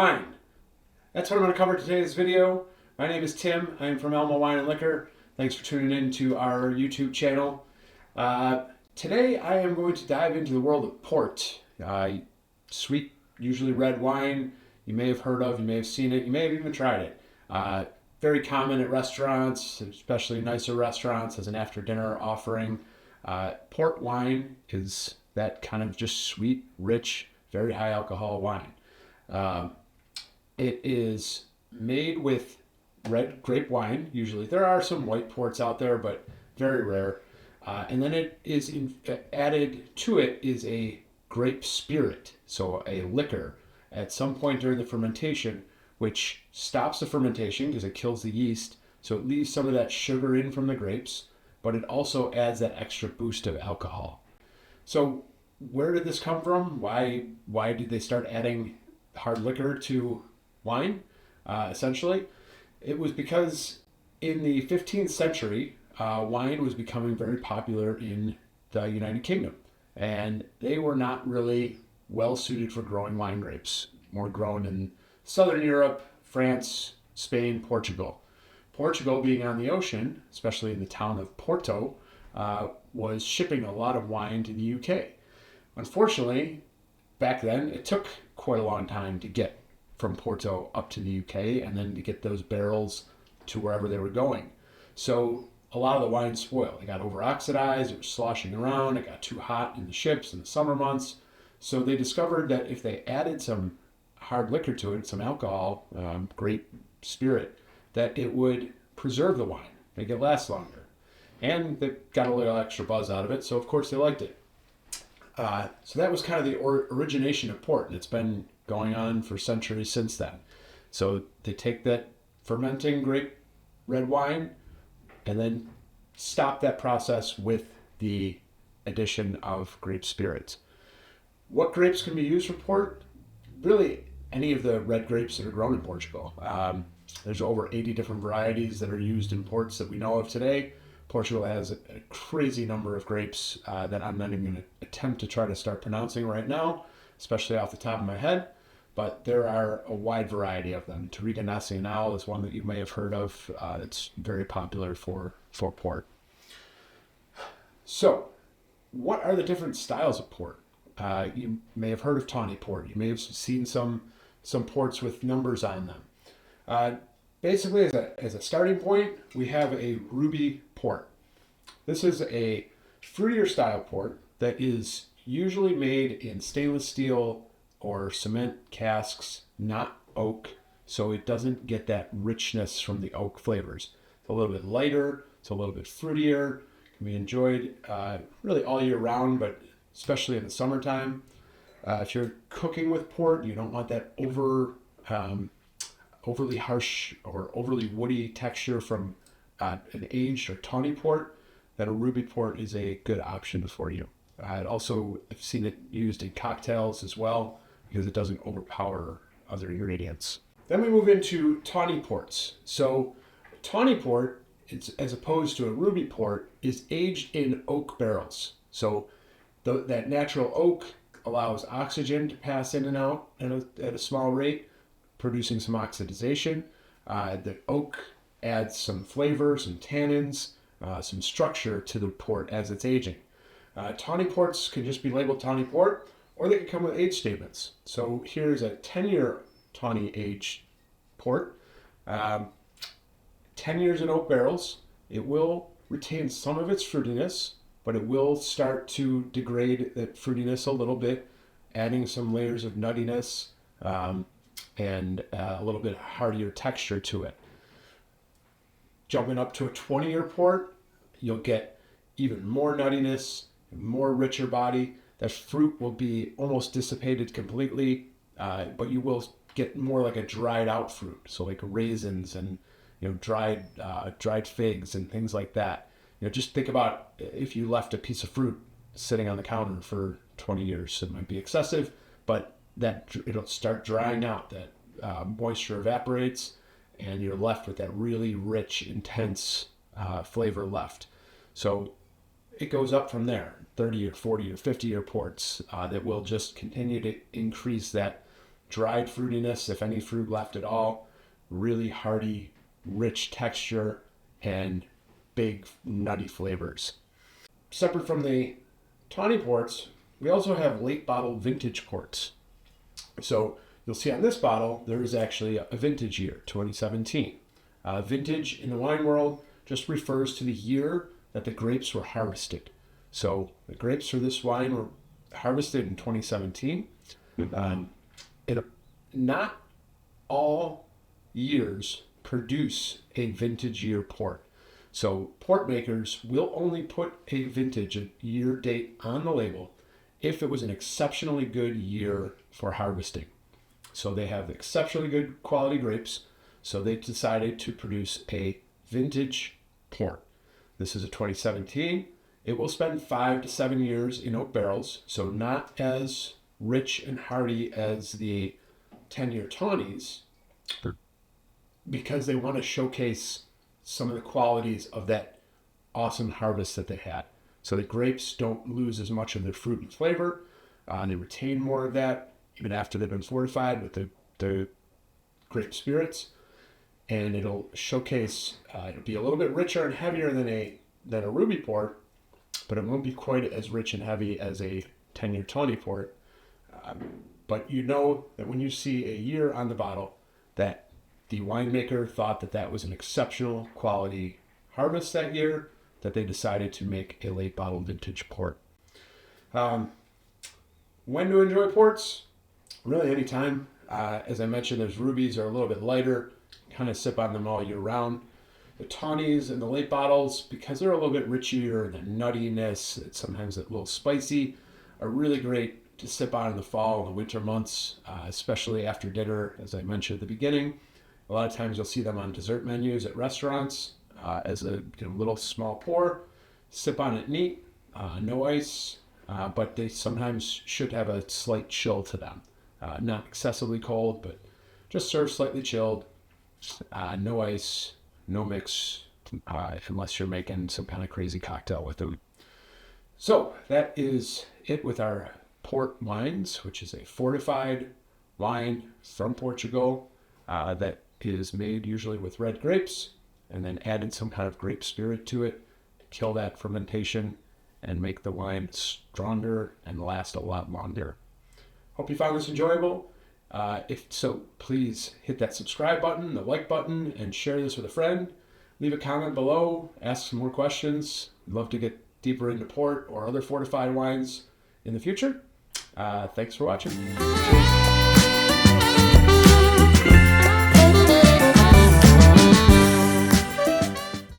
wine. That's what I'm going to cover today's video. My name is Tim. I'm from Elma Wine and Liquor. Thanks for tuning in to our YouTube channel. Today I am going to dive into the world of port. Sweet, usually red wine you may have heard of, you may have seen it, you may have even tried it. Very common at restaurants, especially nicer restaurants, as an after-dinner offering. Port wine is that kind of just sweet, rich, very high alcohol wine. It is made with red grape wine, usually. There are some white ports out there, but very rare. And then it is added to it is a grape spirit, so a liquor, at some point during the fermentation, which stops the fermentation because it kills the yeast. So it leaves some of that sugar in from the grapes, but it also adds that extra boost of alcohol. So where did this come from? Why did they start adding hard liquor to wine? Essentially, it was because in the 15th century, wine was becoming very popular in the United Kingdom, and they were not really well suited for growing wine grapes. More grown in Southern Europe, France, Spain, Portugal. Portugal, being on the ocean, especially in the town of Porto, was shipping a lot of wine to the UK. Unfortunately, back then, it took quite a long time to get from Porto up to the UK and then to get those barrels to wherever they were going. So a lot of the wine spoiled. It got over-oxidized, it was sloshing around, it got too hot in the ships in the summer months. So they discovered that if they added some hard liquor to it, some alcohol, grape spirit, that it would preserve the wine, make it last longer. And they got a little extra buzz out of it, so of course they liked it. So that was kind of the origination of port, and it's been going on for centuries since then. So they take that fermenting grape red wine and then stop that process with the addition of grape spirits. What grapes can be used for port? Really, any of the red grapes that are grown in Portugal. There's over 80 different varieties that are used in ports that we know of today. Portugal has a crazy number of grapes that I'm not even going to attempt to try to start pronouncing right now, especially off the top of my head. But there are a wide variety of them. Touriga Nacional is one that you may have heard of. It's very popular for port. So, what are the different styles of port? You may have heard of Tawny port. You may have seen some ports with numbers on them. Basically, as a starting point, we have a ruby port. This is a fruitier style port that is usually made in stainless steel or cement casks, not oak, so it doesn't get that richness from the oak flavors. It's a little bit lighter, it's a little bit fruitier, can be enjoyed really all year round, but especially in the summertime. If you're cooking with port, you don't want that overly harsh or overly woody texture from an aged or tawny port, then a ruby port is a good option for you. I've seen it used in cocktails as well because it doesn't overpower other ingredients. Then we move into tawny ports. So tawny port, as opposed to a ruby port, is aged in oak barrels. So that natural oak allows oxygen to pass in and out at a small rate, producing some oxidization. The oak adds some flavor, some tannins, some structure to the port as it's aging. Tawny ports can just be labeled tawny port, or they can come with age statements. So here's a 10-year tawny aged port. 10 years in oak barrels. It will retain some of its fruitiness, but it will start to degrade that fruitiness a little bit, adding some layers of nuttiness and a little bit heartier texture to it. Jumping up to a 20-year port, you'll get even more nuttiness, more richer body. That fruit will be almost dissipated completely, but you will get more like a dried out fruit, so like raisins and dried figs and things like that. Just think about if you left a piece of fruit sitting on the counter for 20 years. It might be excessive, but it'll start drying out. That moisture evaporates, and you're left with that really rich, intense flavor left. So it goes up from there, 30 or 40 or 50 year ports that will just continue to increase that dried fruitiness, if any fruit left at all, really hearty, rich texture, and big nutty flavors. Separate from the Tawny ports, we also have late bottle vintage ports. So you'll see on this bottle, there is actually a vintage year, 2017. Vintage in the wine world just refers to the year that the grapes were harvested. So the grapes for this wine were harvested in 2017. Not all years produce a vintage year port. So port makers will only put a vintage, a year date on the label if it was an exceptionally good year for harvesting. So they have exceptionally good quality grapes, so they decided to produce a vintage port. This is a 2017. It will spend 5 to 7 years in oak barrels, so not as rich and hearty as the 10-year Tawnies, because they want to showcase some of the qualities of that awesome harvest that they had. So the grapes don't lose as much of their fruit and flavor. They retain more of that even after they've been fortified with the grape spirits. And it'll showcase, it'll be a little bit richer and heavier than a ruby port, but it won't be quite as rich and heavy as a 10-year Tawny port. But you know that when you see a year on the bottle, that the winemaker thought that that was an exceptional quality harvest that year, that they decided to make a late bottle vintage port. When to enjoy ports? Really anytime. As I mentioned, those rubies are a little bit lighter, kind of sip on them all year round. The Tawnies and the late bottles, because they're a little bit richer, the nuttiness, sometimes a little spicy, are really great to sip on in the fall and the winter months, especially after dinner, as I mentioned at the beginning. A lot of times you'll see them on dessert menus at restaurants as a little small pour. Sip on it neat, no ice, but they sometimes should have a slight chill to them. Not excessively cold, but just serve slightly chilled. No ice, no mix, unless you're making some kind of crazy cocktail with them. So that is it with our port wines, which is a fortified wine from Portugal that is made usually with red grapes and then added some kind of grape spirit to it to kill that fermentation and make the wine stronger and last a lot longer. Hope you found this enjoyable. If so, please hit that subscribe button, the like button, and share this with a friend. Leave a comment below, ask some more questions. I'd love to get deeper into port or other fortified wines in the future. Thanks for watching. Cheers.